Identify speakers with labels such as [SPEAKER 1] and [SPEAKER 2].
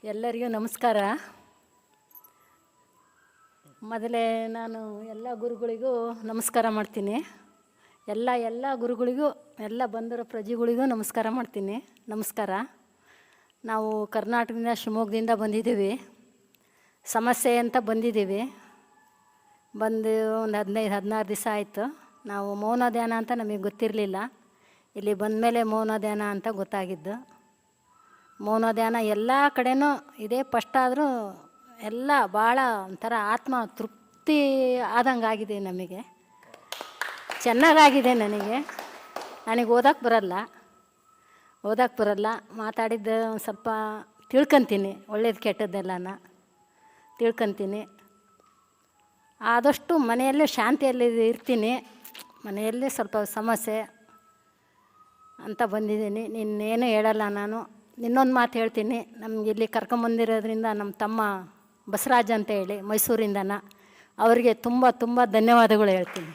[SPEAKER 1] ಎಲ್ಲರಿಗೂ ನಮಸ್ಕಾರ. ಮೊದಲೇ ನಾನು ಎಲ್ಲ ಗುರುಗಳಿಗೂ ನಮಸ್ಕಾರ ಮಾಡ್ತೀನಿ. ಎಲ್ಲ ಗುರುಗಳಿಗೂ, ಎಲ್ಲ ಬಂದಿರೋ ಪ್ರಜೆಗಳಿಗೂ ನಮಸ್ಕಾರ ಮಾಡ್ತೀನಿ. ನಮಸ್ಕಾರ. ನಾವು ಕರ್ನಾಟಕದಿಂದ, ಶಿವಮೊಗ್ಗದಿಂದ ಬಂದಿದ್ದೀವಿ. ಸಮಸ್ಯೆ ಅಂತ ಬಂದಿದ್ದೀವಿ. ಬಂದು ಒಂದು 15-16 ದಿವಸ ಆಯಿತು. ನಾವು ಮೌನ ಧ್ಯಾನ ಅಂತ ನಮಗೆ ಗೊತ್ತಿರಲಿಲ್ಲ. ಇಲ್ಲಿ ಬಂದಮೇಲೆ ಮೌನ ಧ್ಯಾನ ಅಂತ ಗೊತ್ತಾಗಿದ್ದು. ಮೌನ ಧ್ಯಾನ ಎಲ್ಲ ಕಡೆನೂ ಇದೇ ಫಸ್ಟ್ ಆದರೂ ಎಲ್ಲ ಭಾಳ ಒಂಥರ ಆತ್ಮ ತೃಪ್ತಿ ಆದಂಗೆ ಆಗಿದೆ. ನಮಗೆ ಚೆನ್ನಾಗಾಗಿದೆ. ನನಗೆ ಓದೋಕ್ಕೆ ಬರಲ್ಲ. ಮಾತಾಡಿದ್ದು ಒಂದು ಸ್ವಲ್ಪ ತಿಳ್ಕೊತೀನಿ. ಒಳ್ಳೇದು ಕೆಟ್ಟದ್ದೆಲ್ಲನ ತಿಳ್ಕೊತೀನಿ. ಆದಷ್ಟು ಮನೆಯಲ್ಲೇ ಶಾಂತಿಯಲ್ಲಿ ಇರ್ತೀನಿ. ಮನೆಯಲ್ಲೇ ಸ್ವಲ್ಪ ಸಮಸ್ಯೆ ಅಂತ ಬಂದಿದ್ದೀನಿ. ನಿನ್ನೇನು ಹೇಳಲ್ಲ ನಾನು. ಇನ್ನೊಂದು ಮಾತು ಹೇಳ್ತೀನಿ. ನಮ್ಗೆ ಇಲ್ಲಿ ಕರ್ಕೊಂಬಂದಿರೋದ್ರಿಂದ ನಮ್ಮ ತಮ್ಮ ಬಸವರಾಜ್ ಅಂತ ಹೇಳಿ ಮೈಸೂರಿಂದನ, ಅವರಿಗೆ ತುಂಬ ಧನ್ಯವಾದಗಳು ಹೇಳ್ತೀನಿ.